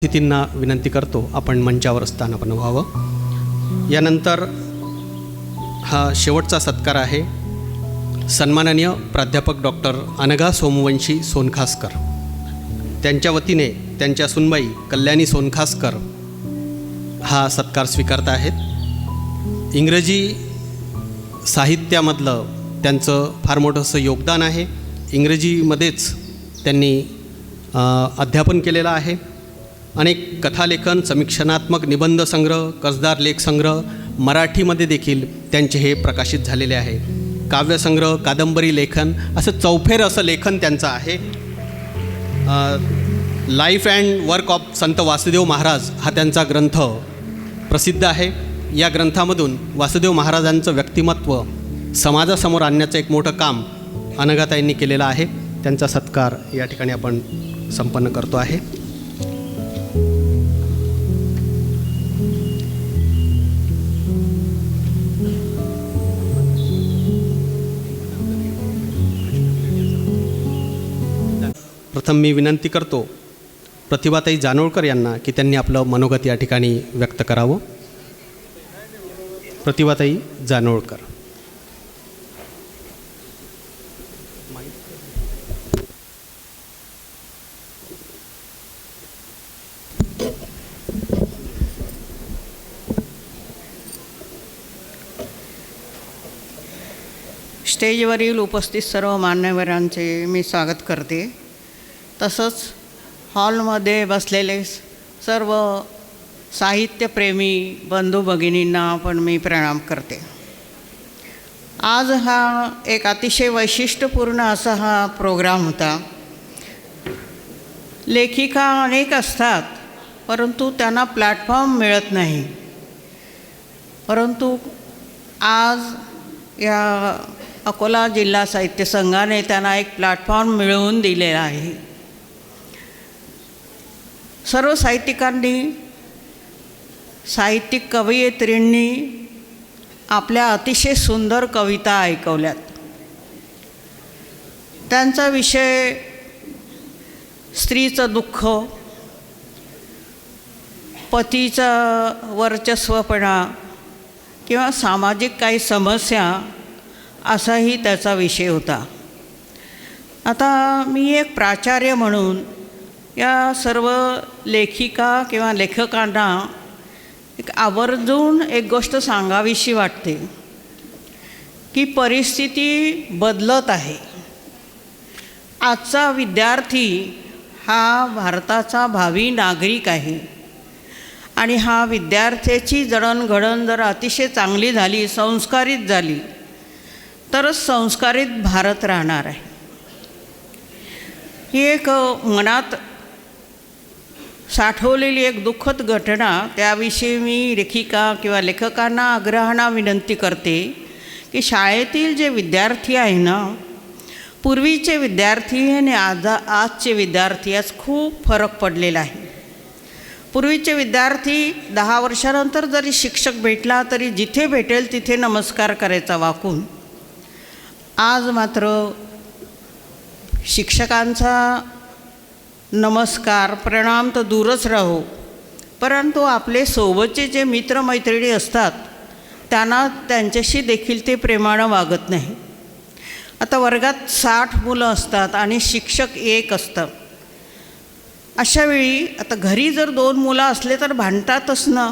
अतिथींना विनंती करतो आपण मंचावर स्थान बनवावं। यानंतर हा शेवटचा सत्कार आहे सन्माननीय प्राध्यापक डॉक्टर अनघा सोमवंशी सोनखासकर, त्यांच्या वतीने त्यांच्या सुनबाई कल्याणी सोनखासकर हा सत्कार स्वीकारत आहेत। इंग्रजी साहित्यामधलं त्यांचं फार मोठं असं योगदान आहे। इंग्रजीमध्येच त्यांनी अध्यापन केलेलं आहे। अनेक कथालेखन, समीक्षणात्मक निबंध संग्रह, कसदार लेख संग्रह मराठीमध्ये देखील त्यांचे हे प्रकाशित झालेले आहे। काव्यसंग्रह, कादंबरी लेखन असं चौफेर असं लेखन त्यांचं आहे। लाईफ अँड वर्क ऑफ संत वासुदेव महाराज हा त्यांचा ग्रंथ प्रसिद्ध आहे। या ग्रंथामधून वासुदेव महाराजांचं व्यक्तिमत्व समाजासमोर आणण्याचं एक मोठं काम अनघाताईंनी केलेलं आहे। त्यांचा सत्कार या ठिकाणी आपण संपन्न करतो आहे। प्रथम मी विनंती करतो प्रतिभाताई जानोळकर यांना की त्यांनी आपलं मनोगत या ठिकाणी व्यक्त करावं। प्रतिभाताई जानोळकर। स्टेजवरील उपस्थित सर्व मान्यवरांचे मी स्वागत करते। तसंच हॉलमध्ये बसलेले सर्व साहित्यप्रेमी बंधू भगिनींना पण मी प्रणाम करते। आज हा एक अतिशय वैशिष्ट्यपूर्ण असा हा प्रोग्राम होता। लेखिका अनेक असतात परंतु त्यांना प्लॅटफॉर्म मिळत नाही, परंतु आज या अकोला जिल्हा साहित्य संघाने त्यांना एक प्लॅटफॉर्म मिळवून दिलेला आहे। सर्व साहित्यिकांनी, साहित्यिक कवयित्रींनी आपल्या अतिशय सुंदर कविता ऐकवल्यात। त्यांचा विषय स्त्रीचं दुःख, पतीचा वर्चस्वपणा किंवा सामाजिक काही समस्या असाही त्याचा विषय होता। आता मी एक प्राचार्य म्हणून या सर्व लेखिका किंवा लेखकांना एक आवर्जून एक गोष्ट सांगावीशी वाटते की परिस्थिती बदलत आहे। आजचा विद्यार्थी हा भारताचा भावी नागरिक आहे आणि हा विद्यार्थ्याची जडणघडण जर अतिशय चांगली झाली, संस्कारित झाली तरच संस्कारित भारत राहणार आहे। ही एक मनात साठवलेली एक दुःखद घटना, त्याविषयी मी लेखिका किंवा लेखकांना आग्रहाने विनंती करते की शाळेतील जे विद्यार्थी आहे ना, पूर्वीचे विद्यार्थी आणि आजचे विद्यार्थी यात खूप फरक पडलेला आहे। पूर्वीचे विद्यार्थी 10 वर्षानंतर जरी शिक्षक भेटला तरी जिथे भेटेल तिथे नमस्कार करायचा वाकून। आज मात्र शिक्षकांचा नमस्कार प्रणाम तर दूरच राहो, परंतु आपले सोबतचे जे मित्रमैत्रिणी असतात त्यांना त्यांच्याशी देखील ते प्रेमानं वागत नाही। आता वर्गात 60 मुलं असतात आणि शिक्षक एक असतं। अशावेळी आता घरी जर 2 मुलं असले तर भांडतातच ना,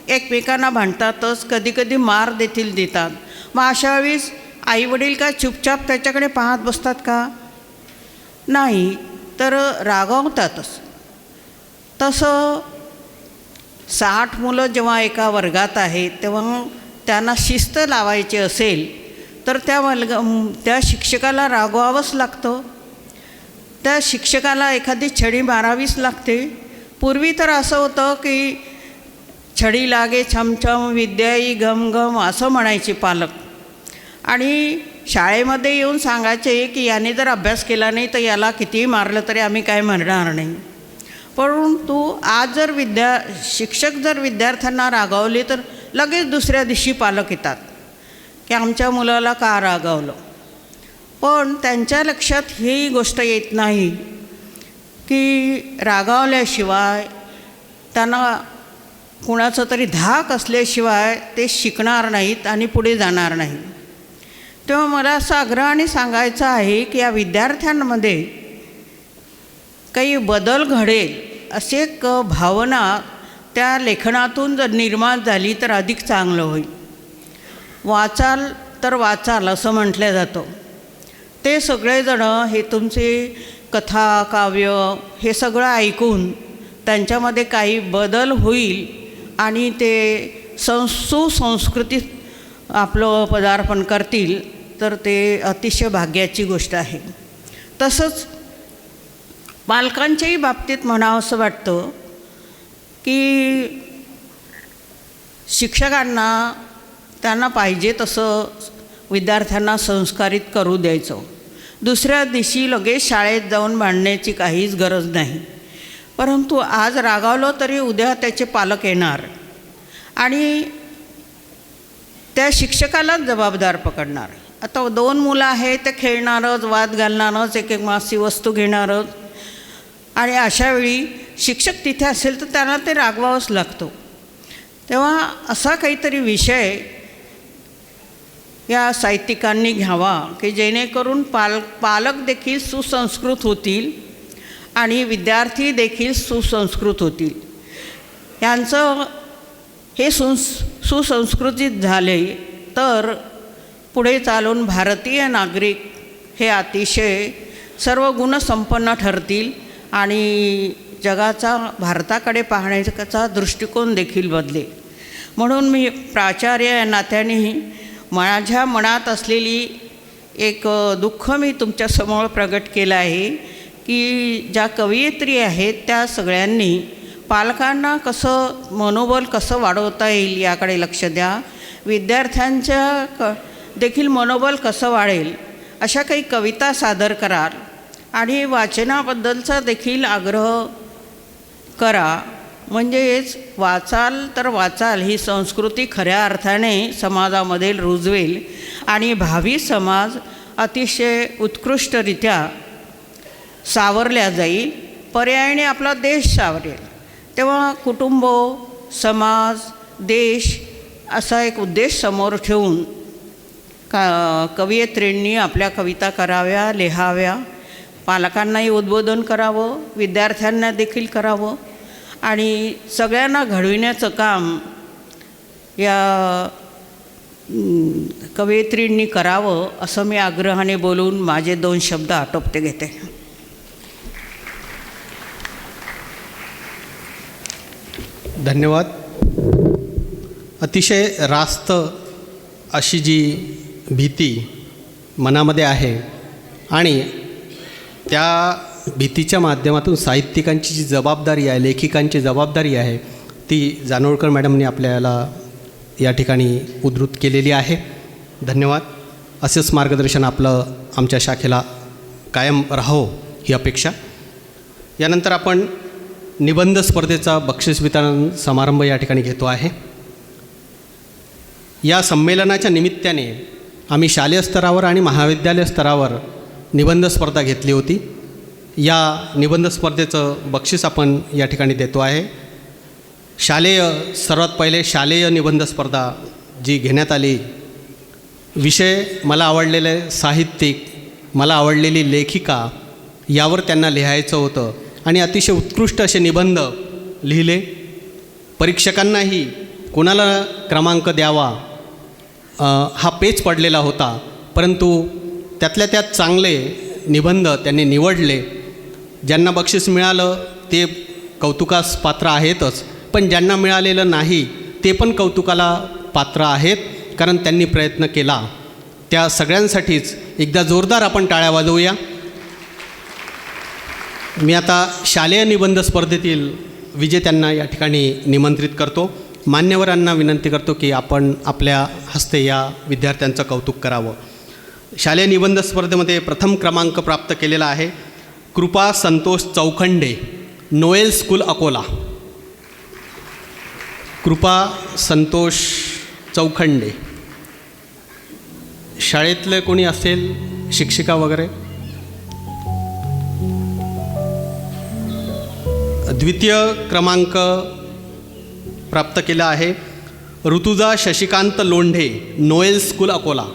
एकमेकांना भांडतातच, कधीकधी मार देखील देतात। मग अशावेळी आईवडील का चुपचाप त्याच्याकडे पाहत बसतात का? नाही, तर रागावतातच। तसं 60 मुलं जेव्हा एका वर्गात आहेत तेव्हा त्यांना शिस्त लावायची असेल तर त्या शिक्षकाला रागवावंच लागतं, त्या शिक्षकाला एखादी छडी मारावीच लागते। पूर्वी तर असं होतं की छडी लागे छमछम विद्याई घम घम असं म्हणायचे पालक, आणि शाळेमध्ये येऊन सांगायचे की याने जर अभ्यास केला नाही तर याला कितीही मारलं तरी आम्ही काय म्हणणार नाही। परंतु आज जर शिक्षक जर विद्यार्थ्यांना रागावले तर लगेच दुसऱ्या दिवशी पालक येतात की आमच्या मुलाला का रागावलं। पण त्यांच्या लक्षात ही गोष्ट येत नाही की रागावल्याशिवाय त्यांना कुणाचं तरी धाक असल्याशिवाय ते शिकणार नाहीत आणि पुढे जाणार नाही. तेव्हा मला असं आग्रहाने सांगायचं आहे की या विद्यार्थ्यांमध्ये काही बदल घडेल अशी एक भावना त्या लेखनातून जर निर्माण झाली तर अधिक चांगलं होईल. वाचाल तर वाचाल असं म्हटलं जातं. ते सगळेजणं हे तुमचे कथा काव्य हे सगळं ऐकून त्यांच्यामध्ये काही बदल होईल आणि ते सुसंस्कृतीत आपलं पदार्पण करतील तर ते अतिशय भाग्याची गोष्ट आहे. तसंच पालकांच्याही बाबतीत म्हणावं असं वाटतं की शिक्षकांना त्यांना पाहिजे तसं विद्यार्थ्यांना संस्कारित करू द्यायचं. दुसऱ्या दिवशी लगेच शाळेत जाऊन भांडण्याची काहीच गरज नाही. परंतु आज रागावलं तरी उद्या त्याचे पालक येणार आणि त्या शिक्षकालाच जबाबदार पकडणार. आता 2 मुलं आहेत ते खेळणारच, वाद घालणारच, एक मासी वस्तू घेणारच आणि अशावेळी शिक्षक तिथे असेल तर त्यांना ते रागवावंच लागतं. तेव्हा असा काहीतरी विषय या साहित्यिकांनी घ्यावा की जेणेकरून पालक देखील सुसंस्कृत होतील आणि विद्यार्थी देखील सुसंस्कृत होतील. यांचं हे सुसंस्कृतीत झाले तर पुढे चालून भारतीय नागरिक हे अतिशय सर्व गुणसंपन्न ठरतील आणि जगाचा भारताकडे पाहण्याचा दृष्टिकोन देखील बदलेल. म्हणून मी प्राचार्य या नात्याने माझ्या मनात असलेली एक दुःख मी तुमच्यासमोर प्रगट केलं आहे की ज्या कवयित्री आहेत त्या सगळ्यांनी पालकांना कसं मनोबल कसं वाढवता येईल याकडे लक्ष द्या. विद्यार्थ्यांच्या देखील मनोबल कसं वाढेल अशा काही कविता सादर कराल आणि वाचनाबद्दलचा देखील आग्रह करा. म्हणजेच वाचाल तर वाचाल ही संस्कृती खऱ्या अर्थाने समाजामध्ये रुजवेल आणि भावी समाज अतिशय उत्कृष्टरित्या सावरल्या जाईल. पर्यायाने आपला देश सावरेल. तेव्हा कुटुंब, समाज, देश असा एक उद्देश समोर ठेवून कवयित्रींनी आपल्या कविता कराव्या, लिहाव्या. पालकांनाही उद्बोधन करावं, विद्यार्थ्यांना देखील करावं आणि सगळ्यांना घडविण्याचं काम या कवयित्रींनी करावं असं मी आग्रहाने बोलून माझे 2 शब्द आटोपते घेते. धन्यवाद. अतिशय रास्त अशी जी भीती मनामध्ये आहे आणि त्या भीतीच्या माध्यमातून साहित्यिकांची जी जबाबदारी आहे, लेखिकांची जबाबदारी आहे ती जानोळकर मॅडमनी आपल्याला या ठिकाणी उद्धृत केलेली आहे. धन्यवाद. असेच मार्गदर्शन आपलं आमच्या शाखेला कायम राहो ही अपेक्षा. यानंतर आपण निबंध स्पर्धेचा बक्षीस वितरण समारंभ या ठिकाणी घेतो आहे. या संमेलनाच्या निमित्ताने आम्ही शालेय स्तरावर आणि महाविद्यालय स्तरावर निबंध स्पर्धा घेतली होती. या निबंध स्पर्धेचं बक्षीस आपण या ठिकाणी देतो आहे. सर्वात पहिले शालेय निबंध स्पर्धा जी घेण्यात आली, विषय मला आवडलेले साहित्यिक, मला आवडलेली लेखिका यावर त्यांना लिहायचं होतं आणि अतिशय उत्कृष्ट असे निबंध लिहिले. परीक्षकांनाही कोणाला क्रमांक द्यावा हा पेच पडलेला होता, परंतु त्यातल्या त्यात चांगले निबंध त्यांनी निवडले. ज्यांना बक्षीस मिळालं ते कौतुकास पात्र आहेतच, पण ज्यांना मिळालेलं नाही ते पण कौतुकाला पात्र आहेत, कारण त्यांनी प्रयत्न केला. त्या सगळ्यांसाठीच एकदा जोरदार आपण टाळ्या वाजवूया. मी आता शालेय निबंध स्पर्धेतील विजेत्यांना या ठिकाणी निमंत्रित करतो. मान्यवरांना विनंती करतो की आपण आपल्या हस्ते या विद्यार्थ्यांचं कौतुक करावं. शालेय निबंध स्पर्धेमध्ये प्रथम क्रमांक प्राप्त केलेला आहे कृपा संतोष चौखंडे, नोएल स्कूल अकोला. कृपा संतोष चौखंडे. शाळेतले कोणी असेल, शिक्षिका वगैरे? द्वितीय क्रमांक प्राप्त केलं आहे Rutuja Shashikant Londhe, Noel school Akola.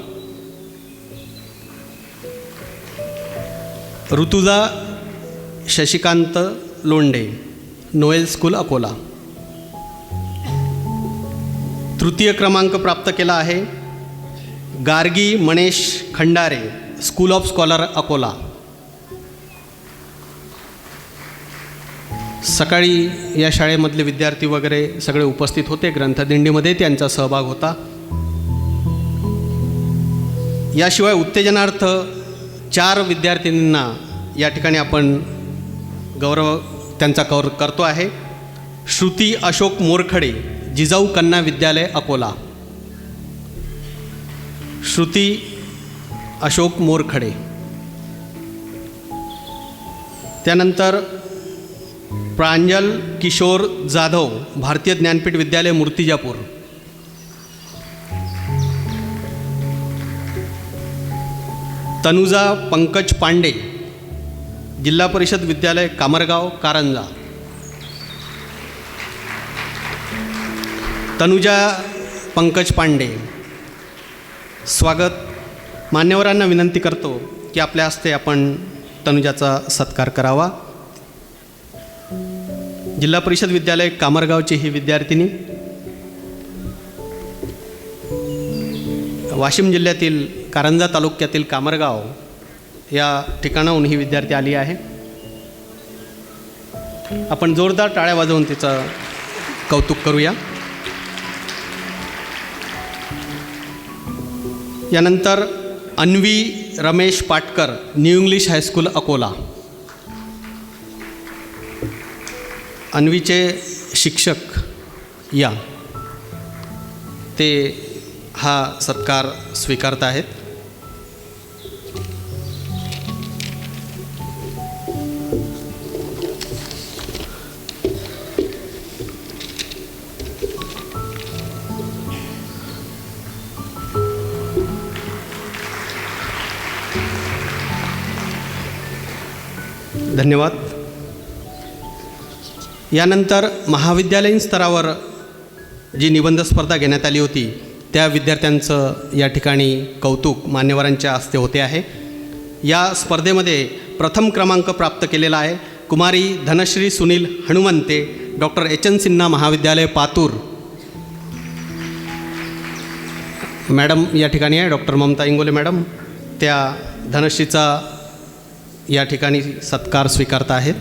Rutuja Shashikant Londhe, Noel school Akola. तृतीय क्रमांक प्राप्त केला आहे Gargi Manesh Khandare, school of scholar Akola. सकाळी या शाळेमधले विद्यार्थी वगैरे सगळे उपस्थित होते. ग्रंथदिंडीमध्ये त्यांचा सहभाग होता. याशिवाय उत्तेजनार्थ 4 विद्यार्थिनींना या ठिकाणी आपण गौरव त्यांचा करतो आहे. श्रुती अशोक मोरखडे, जिजाऊ कन्या विद्यालय अकोला. श्रुती अशोक मोरखडे. त्यानंतर प्रांजल किशोर जाधव, भारतीय ज्ञानपीठ विद्यालय मूर्तिजापूर. तनुजा पंकज पांडे, जिल्हा परिषद विद्यालय कामरगाव कारंजा. तनुजा पंकज पांडे, स्वागत. मान्यवरांना विनंती करतो की आपल्या हस्ते आपण तनुजाचा सत्कार करावा. जिल्हा परिषद विद्यालय कामरगावची ही विद्यार्थिनी वाशिम जिल्ह्यातील कारंजा तालुक्यातील कामरगाव या ठिकाणाहून ही विद्यार्थी आली आहे. आपण जोरदार टाळ्या वाजवून तिचं कौतुक करूया. यानंतर Anvi Ramesh Patkar, new English high school Akola. अन्वीचे शिक्षक या ते हा सत्कार स्वीकारत आहेत. धन्यवाद. यानंतर महाविद्यालयीन स्तरावर जी निबंध स्पर्धा घेण्यात आली होती त्या विद्यार्थ्यांचं या ठिकाणी कौतुक मान्यवरांच्या हस्ते होते आहे. या स्पर्धेमध्ये प्रथम क्रमांक प्राप्त केलेला आहे कुमारी धनश्री सुनील हनुमंते, डॉक्टर एच.एन. सिन्हा महाविद्यालय पातूर. मॅडम या ठिकाणी आहे, डॉक्टर ममता इंगोले मॅडम. त्या धनश्रीचा या ठिकाणी सत्कार स्वीकारत आहेत.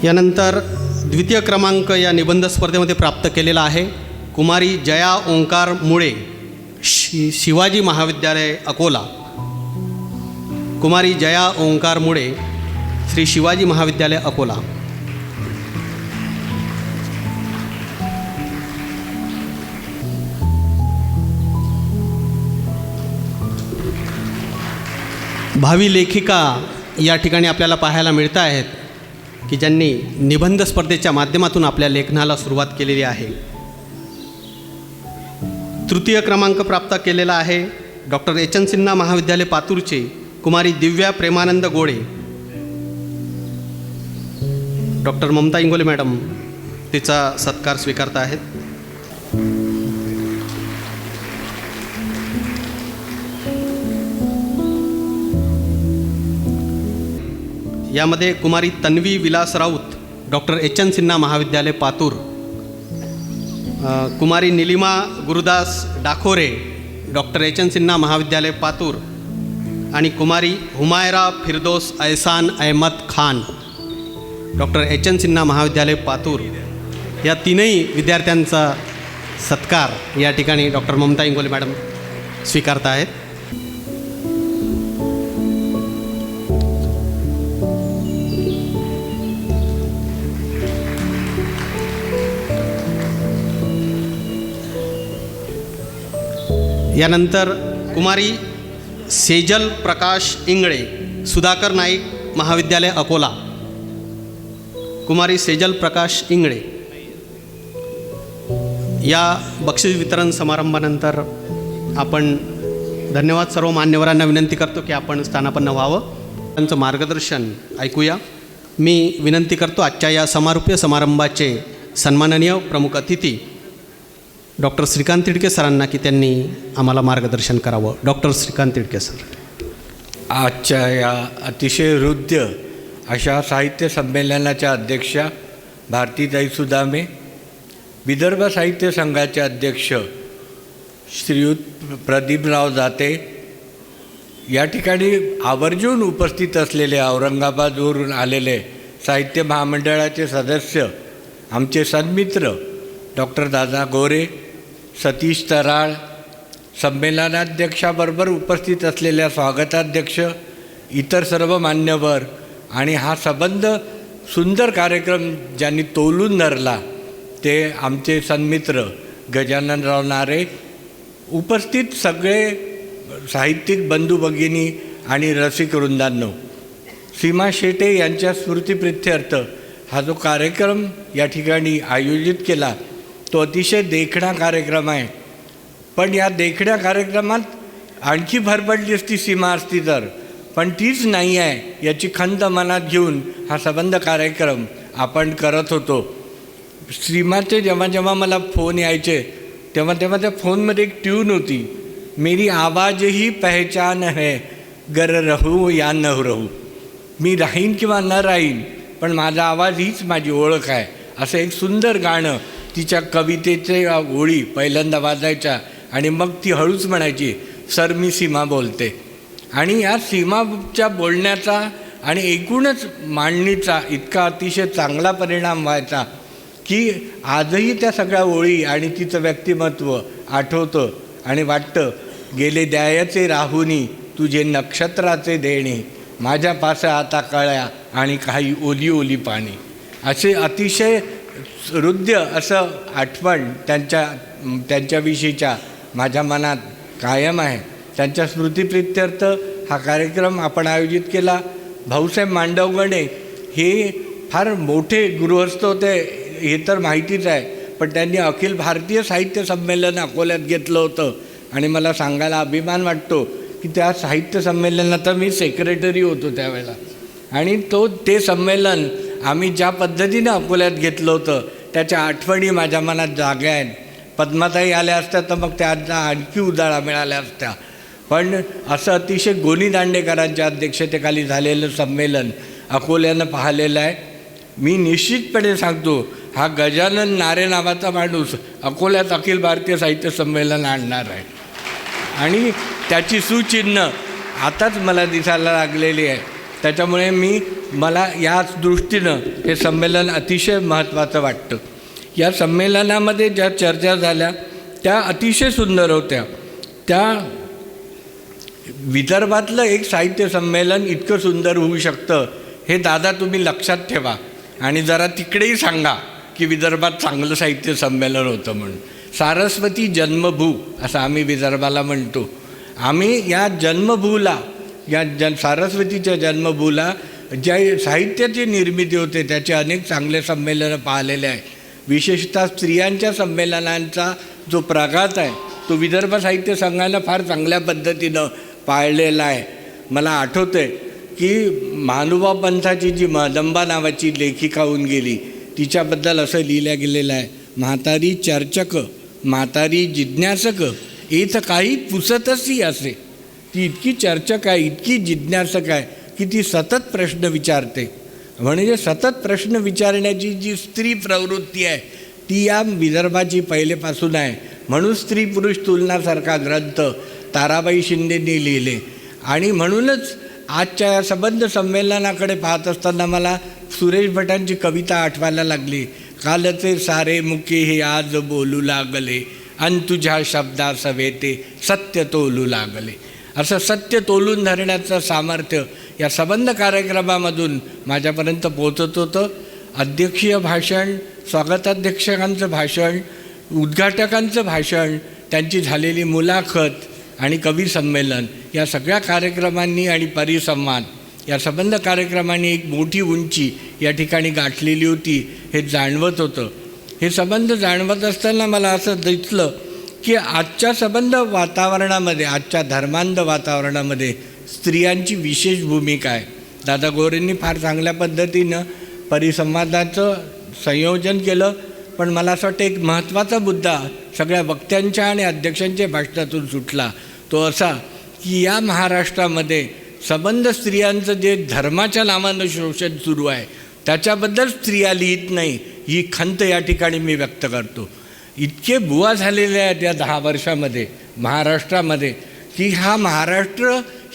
यानंतर द्वितीय क्रमांक या निबंध स्पर्धेमध्ये प्राप्त केलेला आहे कुमारी जया ओंकार मुळे, शिवाजी महाविद्यालय अकोला. कुमारी जया ओंकार मुळे, श्री शिवाजी महाविद्यालय अकोला. भावी लेखिका या ठिकाणी आपल्याला पाहायला मिळत आहेत की ज्यांनी निबंध स्पर्धेच्या माध्यमातून आपल्या लेखनाला सुरुवात केलेली आहे. तृतीय क्रमांक प्राप्त केलेला आहे डॉक्टर एच.एन. सिन्हा महाविद्यालय पातूरचे कुमारी दिव्या प्रेमानंद गोळे. डॉक्टर ममता इंगोले मॅडम तिचा सत्कार स्वीकारत आहेत. यामध्ये कुमारी तन्वी विलास राऊत, डॉक्टर एच.एन. सिन्हा महाविद्यालय पातूर. कुमारी निलिमा गुरुदास डाखोरे, डॉक्टर एच.एन. सिन्हा महाविद्यालय पातूर. आणि कुमारी हुमायरा फिरदोस एहसान अहमद खान, डॉक्टर एच.एन. सिन्हा महाविद्यालय पातूर. या तीनही विद्यार्थ्यांचा सत्कार या ठिकाणी डॉक्टर ममता इंगोले मॅडम स्वीकारत आहेत. यानंतर कुमारी सेजल प्रकाश इंगळे, सुधाकर नाईक महाविद्यालय अकोला. कुमारी सेजल प्रकाश इंगळे. या बक्षीस वितरण समारंभानंतर आपण धन्यवाद सर्व मान्यवरांना विनंती करतो की आपण स्थानापन्न व्हावं. त्यांचं मार्गदर्शन ऐकूया. मी विनंती करतो आजच्या या समारोपीय समारंभाचे सन्माननीय प्रमुख अतिथी डॉक्टर श्रीकांत तिडके सरांना की त्यांनी आम्हाला मार्गदर्शन करावं. Doctor Shrikant Tidke sir. आजच्या या अतिशय हृद्य अशा साहित्य संमेलनाच्या अध्यक्षा भारतीताई सुदामे, विदर्भ साहित्य संघाचे अध्यक्ष श्रीयुत प्रदीपराव दाते, या ठिकाणी आवर्जून उपस्थित असलेले औरंगाबादवरून आलेले साहित्य महामंडळाचे सदस्य, आमचे सन्मित्र डॉक्टर दादा गोरे, सतीश तराळ, संमेलनाध्यक्षाबरोबर उपस्थित असलेल्या स्वागताध्यक्ष, इतर सर्व मान्यवर आणि हा संबंध सुंदर कार्यक्रम ज्यांनी तोलून धरला ते आमचे सन्मित्र गजाननराव नारे, उपस्थित सगळे साहित्यिक बंधू भगिनी आणि रसिक वृंदांनो, सीमा शेटे यांच्या स्मृतिप्रित्यर्थ हा जो कार्यक्रम या ठिकाणी आयोजित केला तो अतिशय देखणा कार्यक्रम आहे. पण या देखण्या कार्यक्रमात आणखी भर पडली असती सीमा असती तर, पण तीच नाही आहे याची खंत मनात घेऊन हा संबंध कार्यक्रम आपण करत होतो. सीमाचे जेव्हा जेव्हा मला फोन यायचे तेव्हा तेव्हा त्या फोनमध्ये एक ट्यून होती, मेरी आवाज ही पहचान है, गर रहू या न रहू. मी राहीन किंवा न राहीन पण माझा आवाज हीच माझी ओळख आहे, असं एक सुंदर गाणं तिच्या कवितेचे ओळी पहिल्यांदा वाजायच्या आणि मग ती हळूच म्हणायची, सर मी सीमा बोलते. आणि या सीमाच्या बोलण्याचा आणि एकूणच मांडणीचा इतका अतिशय चांगला परिणाम व्हायचा की आजही त्या सगळ्या ओळी आणि तिचं व्यक्तिमत्व आठवतं आणि वाटतं, गेले द्यायचे राहुनी तुझे नक्षत्राचे देणे, माझ्या पास आता कळ्या आणि काही ओली ओली पाणी. असे अतिशय हृद्य असं आठवण त्यांच्याविषयीच्या माझ्या मनात कायम आहे. त्यांच्या स्मृतिप्रित्यर्थ हा कार्यक्रम आपण आयोजित केला. भाऊसाहेब मांडवगणे हे फार मोठे गृहस्थ होते हे तर माहितीच आहे, पण त्यांनी अखिल भारतीय साहित्य संमेलन अकोल्यात घेतलं होतं आणि मला सांगायला अभिमान वाटतो की त्या साहित्य संमेलनात मी सेक्रेटरी होतो त्यावेळेला. आणि ते संमेलन आम्ही ज्या पद्धतीनं अकोल्यात घेतलं होतं त्याच्या आठवणी माझ्या मनात जाग्या आहेत. पद्माताई आल्या असत्या तर मग त्यांना आणखी उजाळा मिळाल्या असत्या. पण असं अतिशय गोनी दांडेकरांच्या अध्यक्षतेखाली झालेलं संमेलन अकोल्यानं पाहिलेलं आहे. मी निश्चितपणे सांगतो हा गजानन नारे नावाचा माणूस अकोल्यात अखिल भारतीय साहित्य संमेलन आणणार आहे आणि त्याची सुचिन्ह आताच मला दिसायला लागलेली आहे. त्याच्यामुळे मला याच दृष्टीनं हे संमेलन अतिशय महत्त्वाचं वाटतं. या संमेलनामध्ये ज्या चर्चा झाल्या त्या अतिशय सुंदर होत्या. त्या विदर्भातलं एक साहित्य संमेलन इतकं सुंदर होऊ शकतं हे दादा तुम्ही लक्षात ठेवा आणि जरा तिकडेही सांगा की विदर्भात चांगलं साहित्य संमेलन होतं म्हणून. सारस्वती जन्मभू असं आम्ही विदर्भाला म्हणतो. आम्ही या जन्मभूला सारस्वतीच्या जन्मभूला ज्या साहित्याची निर्मिती होते त्याचे अनेक चांगले संमेलनं पाहिलेले आहे. विशेषतः स्त्रियांच्या संमेलनांचा जो प्रघात आहे तो विदर्भ साहित्य संघानं फार चांगल्या पद्धतीनं पाळलेला आहे. मला आठवतं आहे की महानुभाव पंथाची जी मदंबा नावाची लेखिका होऊन गेली तिच्याबद्दल असं लिहिलं गेलेलं आहे, म्हातारी चर्चक म्हातारी जिज्ञासक येथ काही पुसतही असे. ती इतकी चर्चक आहे, इतकी जिज्ञासक आहे की ती सतत प्रश्न विचारते. म्हणजे सतत प्रश्न विचारण्याची जी स्त्री प्रवृत्ती आहे ती या विदर्भाची पहिलेपासून आहे. म्हणून स्त्री पुरुष तुलनासारखा ग्रंथ ताराबाई शिंदेंनी लिहिले. आणि म्हणूनच आजच्या या संबंध संमेलनाकडे पाहत असताना मला सुरेश भटांची कविता आठवायला लागली, कालचे सारे मुके हे आज बोलू लागले, अन तुझ्या शब्दा सवेते सत्य तोलू लागले. असं सत्य तोलून धरण्याचं सामर्थ्य या संबंध कार्यक्रमामधून माझ्यापर्यंत पोचत होतं. अध्यक्षीय भाषण, स्वागताध्यक्षकांचं भाषण, उद्घाटकांचं भाषण, त्यांची झालेली मुलाखत आणि कवी संमेलन या सगळ्या कार्यक्रमांनी आणि परिसंवाद या संबंध कार्यक्रमाने एक मोठी उंची या ठिकाणी गाठलेली होती हे जाणवत होतं. हे संबंध जाणवत असताना मला असं दिसलं की आजच्या संबंध वातावरणामध्ये, आजच्या धर्मांध वातावरणामध्ये स्त्रियांची विशेष भूमिका आहे. दादा गोरेंनी फार चांगल्या पद्धतीनं परिसंवादाचं संयोजन केलं, पण मला असं वाटतं एक महत्त्वाचा मुद्दा सगळ्या वक्त्यांच्या आणि अध्यक्षांच्या भाषणातून सुटला, तो असा की या महाराष्ट्रामध्ये संबंध स्त्रियांचं जे धर्माच्या नावानं शोषण सुरू आहे त्याच्याबद्दल स्त्रिया लिहित नाही, ही खंत या ठिकाणी मी व्यक्त करतो. इतके बुवा झालेले आहेत या 10 वर्षामध्ये महाराष्ट्रामध्ये की